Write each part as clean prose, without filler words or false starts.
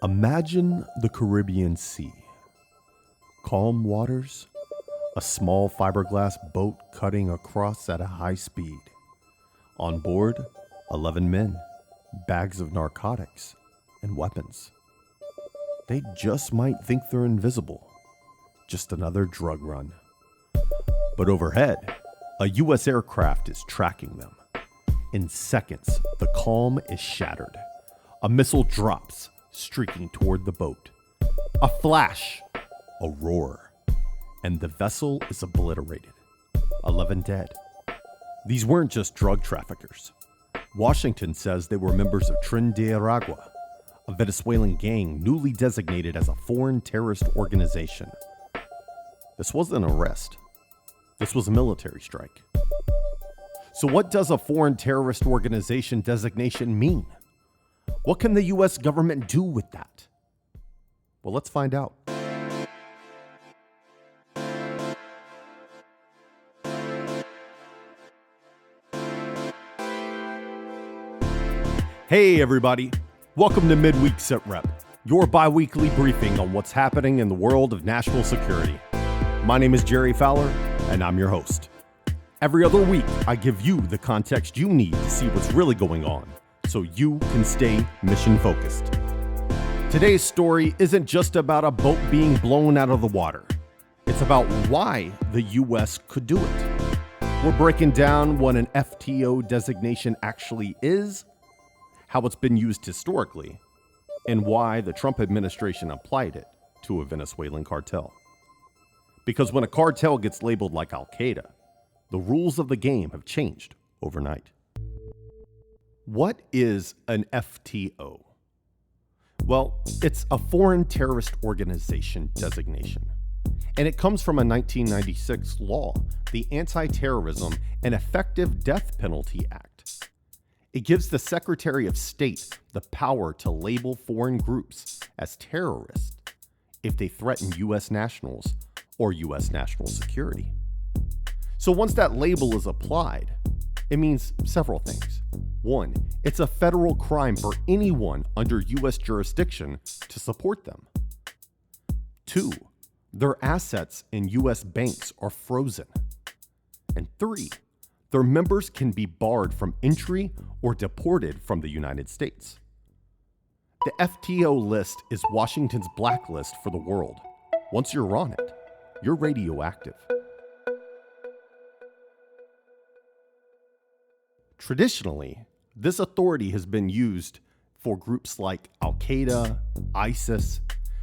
Imagine the Caribbean Sea. Calm waters, a small fiberglass boat cutting across at a high speed. On board, 11 men, bags of narcotics, and weapons. They just might think they're invisible. Just another drug run. But overhead, a U.S. aircraft is tracking them. In seconds, the calm is shattered. A missile drops, streaking toward the boat. A flash, a roar, and the vessel is obliterated. 11 dead. These weren't just drug traffickers. Washington says they were members of Tren de Aragua, a Venezuelan gang newly designated as a foreign terrorist organization. This wasn't an arrest. This was a military strike. So what does a foreign terrorist organization designation mean? What can the U.S. government do with that? Well, let's find out. Hey everybody, welcome to Midweek Sitrep, your bi-weekly briefing on what's happening in the world of national security. My name is Jerry Fowler, and I'm your host. Every other week, I give you the context you need to see what's really going on, so you can stay mission-focused. Today's story isn't just about a boat being blown out of the water. It's about why the U.S. could do it. We're breaking down what an FTO designation actually is, how it's been used historically, and why the Trump administration applied it to a Venezuelan cartel. Because when a cartel gets labeled like Al-Qaeda, the rules of the game have changed overnight. What is an FTO? Well, it's a foreign terrorist organization designation, and it comes from a 1996 law, the Anti-Terrorism and Effective Death Penalty Act. It gives the Secretary of State the power to label foreign groups as terrorists if they threaten U.S. nationals or U.S. national security. So once that label is applied, it means several things. One, it's a federal crime for anyone under U.S. jurisdiction to support them. Two, their assets in U.S. banks are frozen. And three, their members can be barred from entry or deported from the United States. The FTO list is Washington's blacklist for the world. Once you're on it, you're radioactive. Traditionally, this authority has been used for groups like Al-Qaeda, ISIS,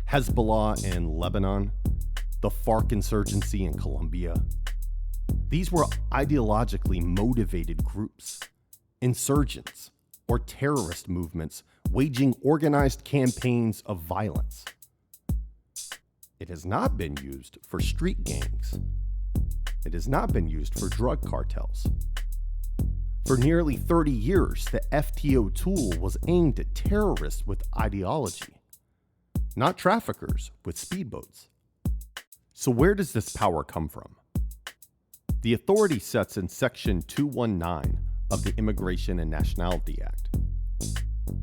Hezbollah in Lebanon, the FARC insurgency in Colombia. These were ideologically motivated groups, insurgents, or terrorist movements waging organized campaigns of violence. It has not been used for street gangs. It has not been used for drug cartels. For nearly 30 years, the FTO tool was aimed at terrorists with ideology, not traffickers with speedboats. So where does this power come from? The authority sits in Section 219 of the Immigration and Nationality Act,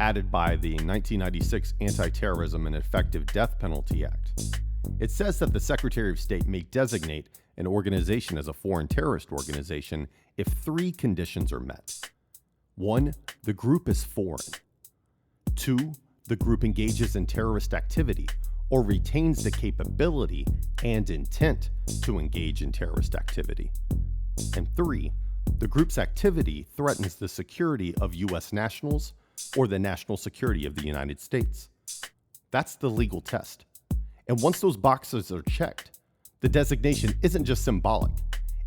added by the 1996 Anti-Terrorism and Effective Death Penalty Act. It says that the Secretary of State may designate an organization as a foreign terrorist organization if three conditions are met. One, the group is foreign. Two, the group engages in terrorist activity or retains the capability and intent to engage in terrorist activity. And three, the group's activity threatens the security of U.S. nationals or the national security of the United States. That's the legal test. And once those boxes are checked, the designation isn't just symbolic.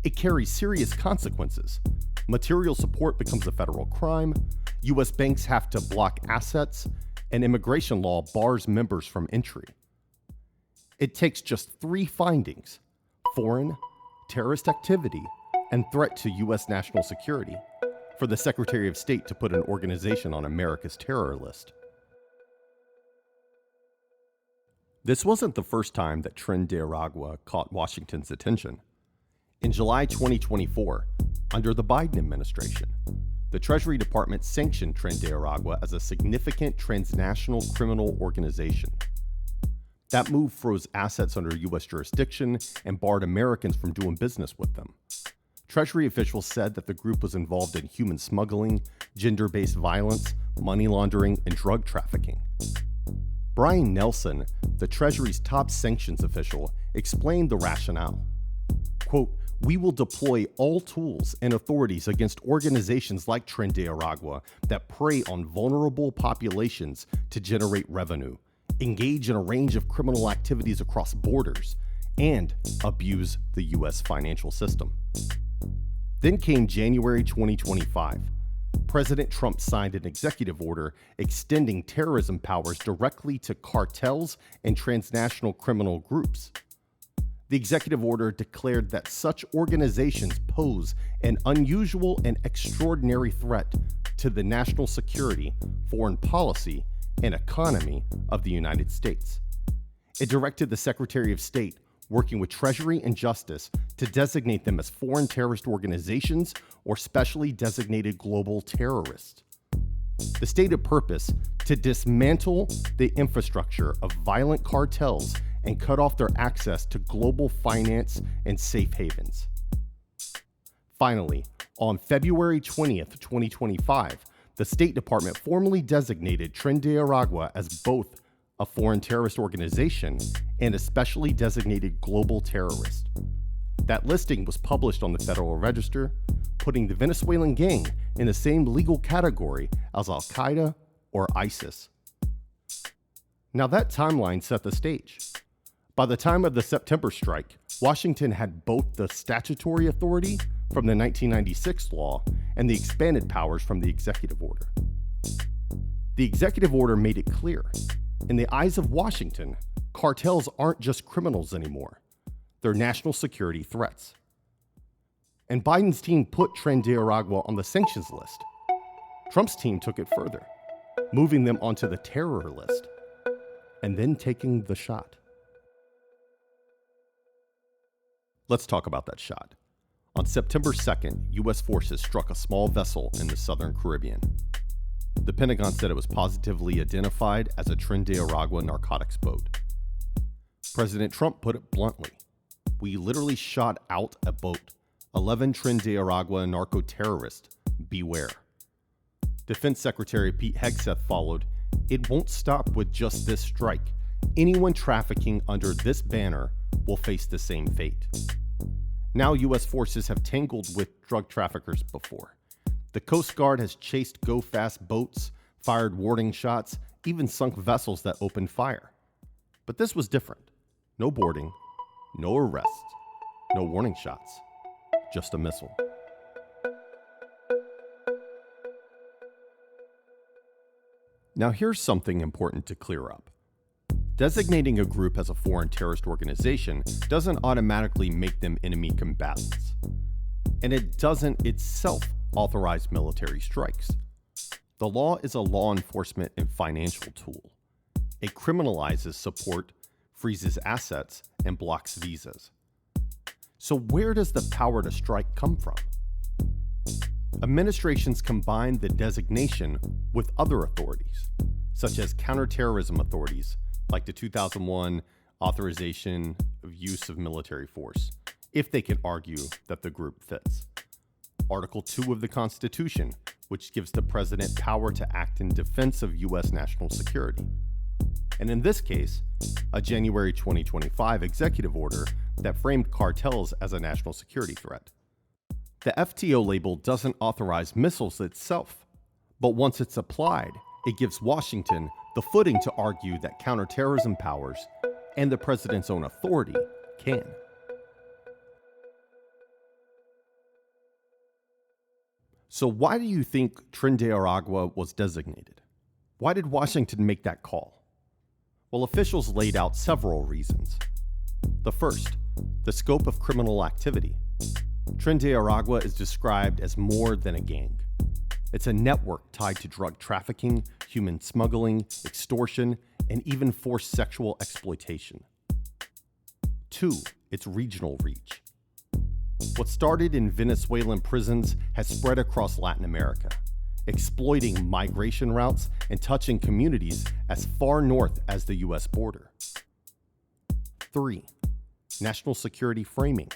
It carries serious consequences. Material support becomes a federal crime, U.S. banks have to block assets, and immigration law bars members from entry. It takes just three findings: foreign, terrorist activity, and threat to U.S. national security for the Secretary of State to put an organization on America's terror list. This wasn't the first time that Tren de Aragua caught Washington's attention. In July 2024, under the Biden administration, the Treasury Department sanctioned Tren de Aragua as a significant transnational criminal organization. That move froze assets under U.S. jurisdiction and barred Americans from doing business with them. Treasury officials said that the group was involved in human smuggling, gender-based violence, money laundering, and drug trafficking. Brian Nelson, the Treasury's top sanctions official, explained the rationale. Quote, "We will deploy all tools and authorities against organizations like Tren de Aragua that prey on vulnerable populations to generate revenue, engage in a range of criminal activities across borders, and abuse the U.S. financial system." Then came January 2025. President Trump signed an executive order extending terrorism powers directly to cartels and transnational criminal groups. The executive order declared that such organizations pose an unusual and extraordinary threat to the national security, foreign policy, and economy of the United States. It directed the Secretary of State, working with Treasury and Justice, to designate them as foreign terrorist organizations or specially designated global terrorists. The stated purpose: to dismantle the infrastructure of violent cartels and cut off their access to global finance and safe havens. Finally, on February 20th, 2025, the State Department formally designated Tren de Aragua as both a foreign terrorist organization and a specially designated global terrorist. That listing was published on the Federal Register, putting the Venezuelan gang in the same legal category as Al-Qaeda or ISIS. Now that timeline set the stage. By the time of the September strike, Washington had both the statutory authority from the 1996 law and the expanded powers from the executive order. The executive order made it clear: in the eyes of Washington, cartels aren't just criminals anymore. They're national security threats. And Biden's team put Tren de Aragua on the sanctions list. Trump's team took it further, moving them onto the terror list, and then taking the shot. Let's talk about that shot. On September 2nd, U.S. forces struck a small vessel in the southern Caribbean. The Pentagon said it was positively identified as a Tren de Aragua narcotics boat. President Trump put it bluntly: "We literally shot out a boat. 11 Tren de Aragua narco-terrorists. Beware." Defense Secretary Pete Hegseth followed: "It won't stop with just this strike. Anyone trafficking under this banner will face the same fate." Now U.S. forces have tangled with drug traffickers before. The Coast Guard has chased go-fast boats, fired warning shots, even sunk vessels that opened fire. But this was different. No boarding, no arrests, no warning shots, just a missile. Now here's something important to clear up. Designating a group as a foreign terrorist organization doesn't automatically make them enemy combatants. And it doesn't itself authorize military strikes. The law is a law enforcement and financial tool. It criminalizes support, freezes assets, and blocks visas. So where does the power to strike come from? Administrations combine the designation with other authorities, such as counterterrorism authorities, like the 2001 authorization of use of military force, if they can argue that the group fits. Article 2 of the Constitution, which gives the president power to act in defense of U.S. national security. And in this case, a January 2025 executive order that framed cartels as a national security threat. The FTO label doesn't authorize missiles itself, but once it's applied, it gives Washington the footing to argue that counterterrorism powers and the president's own authority can. So why do you think Tren de Aragua was designated? Why did Washington make that call? Well, officials laid out several reasons. The first, the scope of criminal activity. Tren de Aragua is described as more than a gang. It's a network tied to drug trafficking, human smuggling, extortion, and even forced sexual exploitation. 2, its regional reach. What started in Venezuelan prisons has spread across Latin America, exploiting migration routes and touching communities as far north as the U.S. border. 3. National security framing.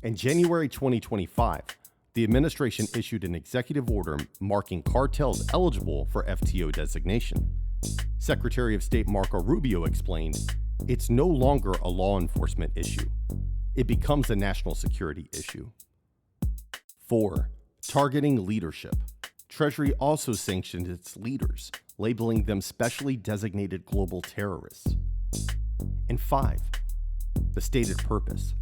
In January 2025, the administration issued an executive order marking cartels eligible for FTO designation. Secretary of State Marco Rubio explained, "It's no longer a law enforcement issue. It becomes a national security issue." 4. Targeting leadership. Treasury also sanctioned its leaders, labeling them specially designated global terrorists. And 5. The stated purpose.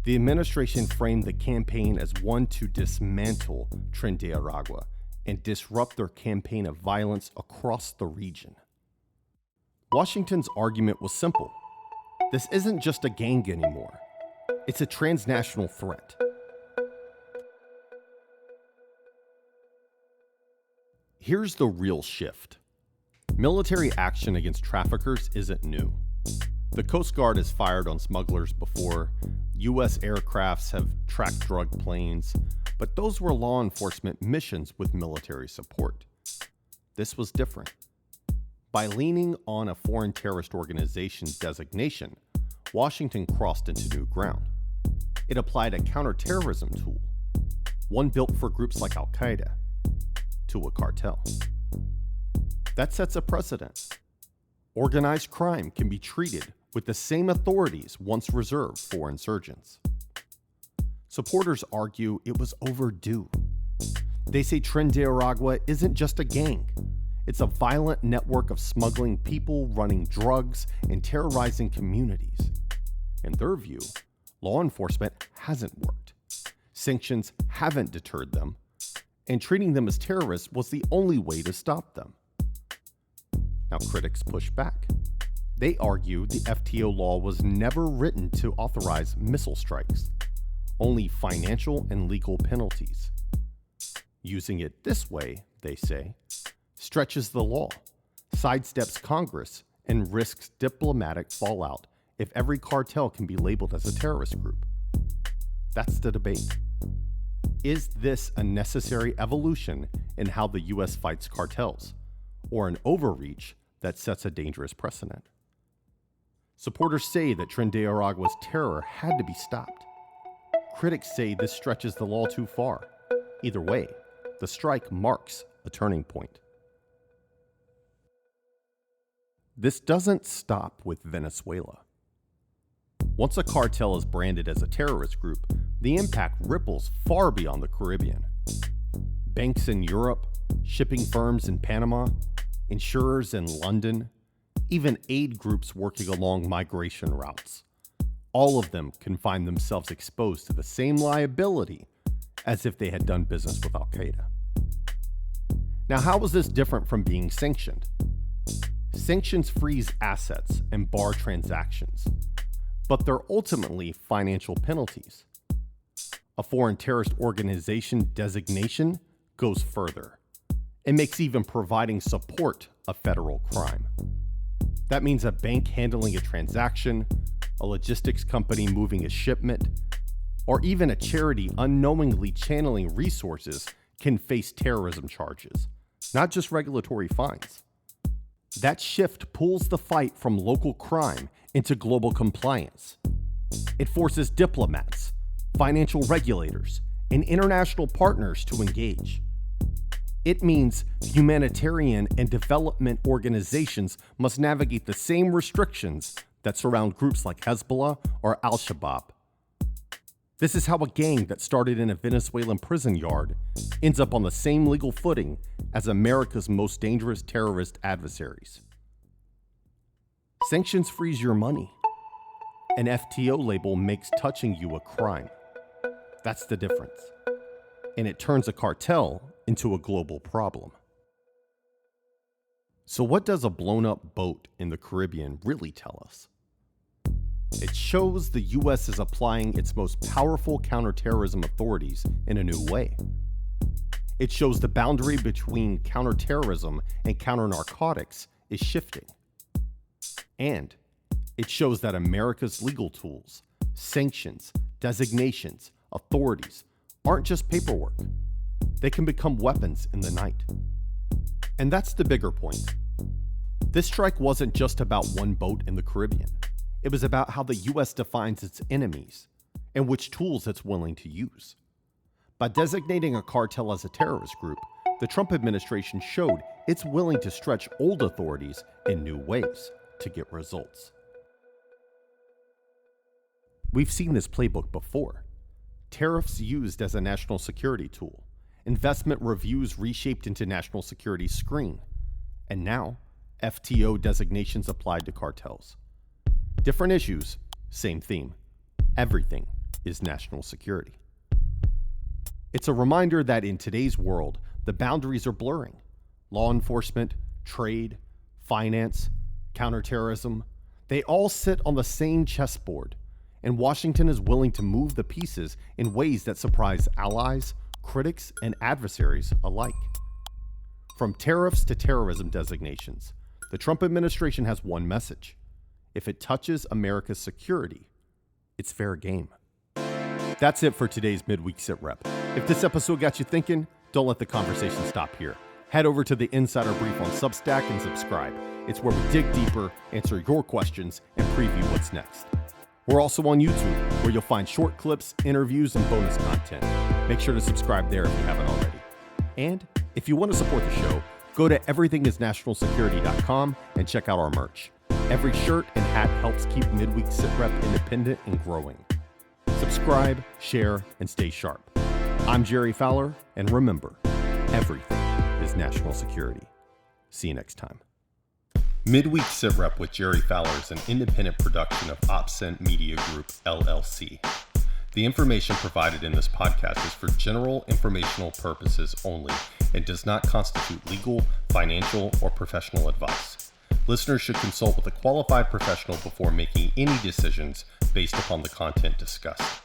The administration framed the campaign as one to dismantle Tren de Aragua and disrupt their campaign of violence across the region. Washington's argument was simple. This isn't just a gang anymore. It's a transnational threat. Here's the real shift. Military action against traffickers isn't new. The Coast Guard has fired on smugglers before. U.S. aircrafts have tracked drug planes, but those were law enforcement missions with military support. This was different. By leaning on a foreign terrorist organization designation, Washington crossed into new ground. It applied a counterterrorism tool, one built for groups like Al-Qaeda, to a cartel. That sets a precedent. Organized crime can be treated with the same authorities once reserved for insurgents. Supporters argue it was overdue. They say Tren de Aragua isn't just a gang. It's a violent network of smuggling people, running drugs, and terrorizing communities. In their view, law enforcement hasn't worked. Sanctions haven't deterred them, and treating them as terrorists was the only way to stop them. Now, critics push back. They argue the FTO law was never written to authorize missile strikes, only financial and legal penalties. Using it this way, they say, stretches the law, sidesteps Congress, and risks diplomatic fallout if every cartel can be labeled as a terrorist group. That's the debate. Is this a necessary evolution in how the U.S. fights cartels, or an overreach that sets a dangerous precedent? Supporters say that Tren de Aragua's terror had to be stopped. Critics say this stretches the law too far. Either way, the strike marks a turning point. This doesn't stop with Venezuela. Once a cartel is branded as a terrorist group, the impact ripples far beyond the Caribbean. Banks in Europe, shipping firms in Panama, insurers in London, even aid groups working along migration routes. All of them can find themselves exposed to the same liability as if they had done business with Al-Qaeda. Now, how is this different from being sanctioned? Sanctions freeze assets and bar transactions, but they're ultimately financial penalties. A foreign terrorist organization designation goes further. It makes even providing support a federal crime. That means a bank handling a transaction, a logistics company moving a shipment, or even a charity unknowingly channeling resources can face terrorism charges, not just regulatory fines. That shift pulls the fight from local crime into global compliance. It forces diplomats, financial regulators, and international partners to engage. It means humanitarian and development organizations must navigate the same restrictions that surround groups like Hezbollah or Al-Shabaab. This is how a gang that started in a Venezuelan prison yard ends up on the same legal footing as America's most dangerous terrorist adversaries. Sanctions freeze your money. An FTO label makes touching you a crime. That's the difference. And it turns a cartel into a global problem. So what does a blown-up boat in the Caribbean really tell us? It shows the U.S. is applying its most powerful counterterrorism authorities in a new way. It shows the boundary between counterterrorism and counternarcotics is shifting. And it shows that America's legal tools, sanctions, designations, authorities aren't just paperwork. They can become weapons in the night. And that's the bigger point. This strike wasn't just about one boat in the Caribbean. It was about how the U.S. defines its enemies and which tools it's willing to use. By designating a cartel as a terrorist group, the Trump administration showed it's willing to stretch old authorities in new ways to get results. We've seen this playbook before. Tariffs used as a national security tool, investment reviews reshaped into national security screen, and now FTO designations applied to cartels. Different issues, same theme. Everything is national security. It's a reminder that in today's world, the boundaries are blurring. Law enforcement, trade, finance, counterterrorism, they all sit on the same chessboard, and Washington is willing to move the pieces in ways that surprise allies, critics, and adversaries alike. From tariffs to terrorism designations, the Trump administration has one message. If it touches America's security, it's fair game. That's it for today's Midweek Sitrep. If this episode got you thinking, don't let the conversation stop here. Head over to the Insider Brief on Substack and subscribe. It's where we dig deeper, answer your questions, and preview what's next. We're also on YouTube, where you'll find short clips, interviews, and bonus content. Make sure to subscribe there if you haven't already. And if you want to support the show, go to everythingisnationalsecurity.com and check out our merch. Every shirt and hat helps keep Midweek Sitrep independent and growing. Subscribe, share, and stay sharp. I'm Jerry Fowler, and remember, everything is national security. See you next time. Midweek Sitrep with Jerry Fowler is an independent production of OpScent Media Group, LLC. The information provided in this podcast is for general informational purposes only and does not constitute legal, financial, or professional advice. Listeners should consult with a qualified professional before making any decisions based upon the content discussed.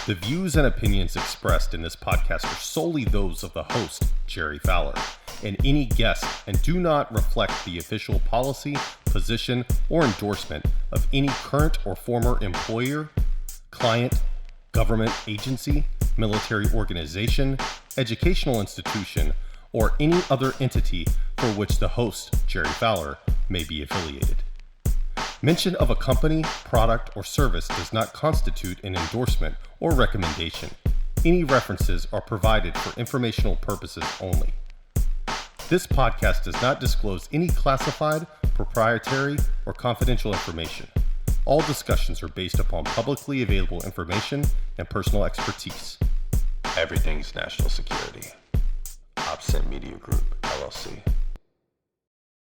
The views and opinions expressed in this podcast are solely those of the host, Jerry Fowler, and any guest, and do not reflect the official policy, position, or endorsement of any current or former employer, client, government agency, military organization, educational institution, or any other entity for which the host, Jerry Fowler, may be affiliated. Mention of a company, product, or service does not constitute an endorsement or recommendation. Any references are provided for informational purposes only. This podcast does not disclose any classified, proprietary, or confidential information. All discussions are based upon publicly available information and personal expertise. Everything's national security. OpScent Media Group, LLC.